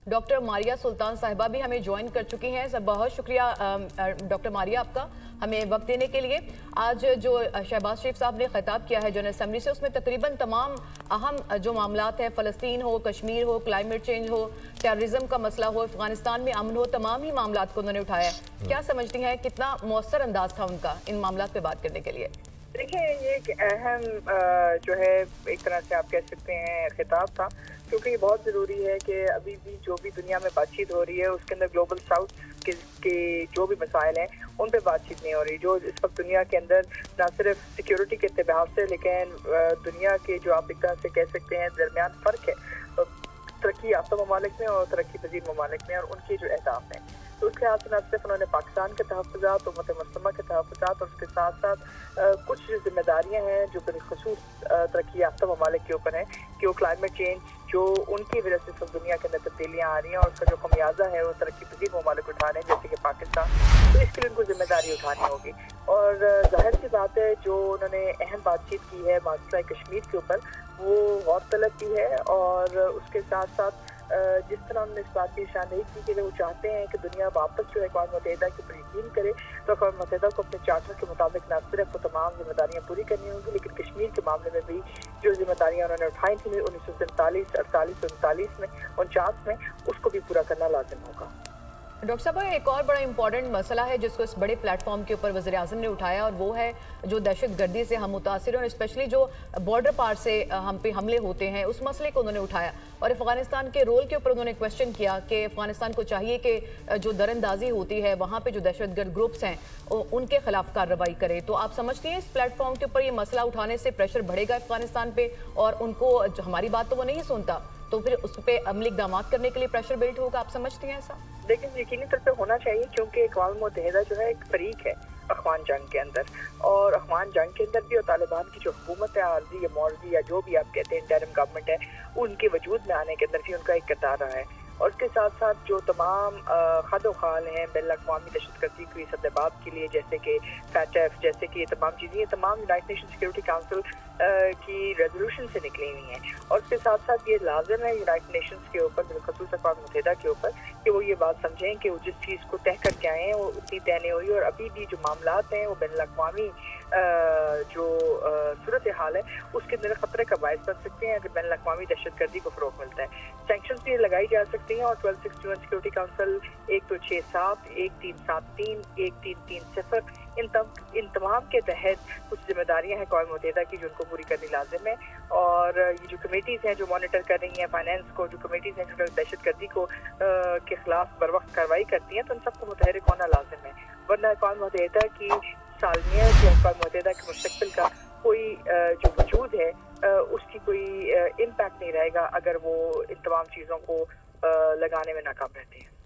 Doctor Maria सुल्तान साहिबा भी हमें ज्वाइन कर चुकी हैं। सब बहुत शुक्रिया डॉक्टर मारिया आपका हमें वक्त देने के लिए। आज जो शहबाज शरीफ साहब ने खिताब किया है जनरल असम्बली से, उसमें तकरीबन तमाम अहम जो मामलात हैं, फ़लस्तीन हो, कश्मीर हो, क्लाइमेट चेंज हो, टेररिज्म का मसला हो, अफगानिस्तान में अमन हो, तमाम ही मामलात को उन्होंने उठाया है। क्या समझती हैं कितना मौसर अंदाज था उनका इन मामलात पे बात करने के लिए? देखिए, ये एक अहम जो है एक तरह से आप कह सकते हैं खिताब था, क्योंकि ये बहुत ज़रूरी है कि अभी भी जो भी दुनिया में बातचीत हो रही है उसके अंदर ग्लोबल साउथ के जो भी मसाइल हैं उन पे बातचीत नहीं हो रही। जो इस वक्त दुनिया के अंदर ना सिर्फ सिक्योरिटी के एतबार से, लेकिन दुनिया के जो आप एक तरह से कह सकते हैं दरमियान फ़र्क है तरक्की याफ्ता ममालिक में और तरक्की पजीर ममालिक में और उनके जो अहदाफ हैं, तो उसके हाथ से न सिर्फ उन्होंने पाकिस्तान के तहफ़्फ़ुज़ात, उम्मत मुस्लिमा के तहफ़्फ़ुज़ात और उसके साथ साथ कुछ जो जिम्मेदारियाँ हैं जो बिलखसूस तरक्की याफ्ता ममालिक के ऊपर हैं कि वो क्लाइमेट चेंज जो उनकी वजह से सब दुनिया के अंदर तब्दीलियाँ आ रही हैं और उसका जो खमियाजा है वो तरक्की पजीर ममालिक उठा रहे हैं जैसे कि पाकिस्तान, तो इसके लिए उनको जिम्मेदारी उठानी होगी। और जाहिर सी बात है जो उन्होंने अहम बातचीत की है मसला कश्मीर के ऊपर, वो गौर तलब की है और उसके साथ साथ जिस तरह उन्होंने इस बात की निशानदेही की कि वो चाहते हैं कि दुनिया वापस जो है अक़वाम मुत्तहिदा के ऊपर यकीन करे, तो अक़वाम मुत्तहिदा को अपने चार्टर के मुताबिक न सिर्फ वो तमाम जिम्मेदारियाँ पूरी करनी होंगी, लेकिन कश्मीर के मामले में भी जो जिम्मेदारियाँ उन्होंने उठाई थी 1947, 48, 39 में, 49 में, उसको भी पूरा करना लाजिम होगा। डॉक्टर साहब, एक और बड़ा इंपॉर्टेंट मसला है जिसको इस बड़े प्लेटफॉर्म के ऊपर वज़ीर आज़म ने उठाया और वो है जो दहशत गर्दी से हम मुतासिर हैं और स्पेशली जो बॉर्डर पार से हम पे हमले होते हैं, उस मसले को उन्होंने उठाया और अफ़गानिस्तान के रोल के ऊपर उन्होंने क्वेश्चन किया कि अफ़गानिस्तान को चाहिए कि जो दरअंदाजी होती है वहाँ पर जो दहशतगर्द ग्रुप्स हैं उनके खिलाफ कार्रवाई करे। तो आप समझती हैं इस प्लेटफॉर्म के ऊपर ये मसला उठाने से प्रेशर बढ़ेगा अफ़गानिस्तान पर और उनको हमारी बात तो वो नहीं सुनता, तो फिर उस पर अमली इक़दाम करने के लिए प्रेशर बिल्ड होगा? आप समझती हैं ऐसा? लेकिन यकीनी तौर पे होना चाहिए, क्योंकि अक़वाम मुत्तहिदा जो है एक फरीक है अफ़गान जंग के अंदर, और अफ़गान जंग के अंदर भी और तालिबान की जो हुकूमत है आर्जी या मौर्जी या जो भी आप कहते हैं इंटरिम गवर्नमेंट है, उनके वजूद में आने के अंदर भी उनका एक किरदार रहा है। और उसके साथ साथ जो तमाम खद खाल हैं बैन अवी दहशतगर्दी की सद्दबाब के लिए, जैसे कि फैटफ, जैसे कि ये तमाम चीज़ें, ये तमाम यूनाइटेड नेशन सिक्योरिटी काउंसिल की रेजोल्यूशन से निकली हुई हैं। और उसके साथ साथ ये लाजिम है यूनाइटेड नेशंस के ऊपर, बिलखसूस अक़वाम मुत्तहिदा के ऊपर, कि वो ये बात समझें कि वो जिस चीज़ को तय करके आए हैं वो उतनी तय नहीं हुई और अभी भी जो मामलात हैं वो बैन अवी जो सूरत हाल है उसके अंदर ख़तरे का बायस बन सकते हैं अगर बैन अवी दहशतगर्दी को फ़रोग़ मिलता है। सैंक्शंस भी लगाई जा सकती हैं और 1261 सिक्योरिटी काउंसिल 1267, 1373, 1330 इन तमाम के तहत कुछ जिम्मेदारियां हैं अक़वाम मुत्तहिदा की जो उनको पूरी करनी लाजिम है। और ये जो कमेटीज़ हैं जो मॉनिटर कर रही हैं फाइनेंस को, जो कमेटीज़ हैं जो दहशतगर्दी को के खिलाफ बर वक्त कार्रवाई करती हैं, तो उन सबको मुतहरिक होना लाजिम है, वरना अक़वाम मुत्तहिदा की सालमियत या अक़वाम मुत्तहिदा के मुस्तक़बिल का कोई जो वजूद है उसकी कोई इम्पैक्ट नहीं रहेगा अगर वो इन तमाम चीज़ों को लगाने में नाकाम रहते हैं।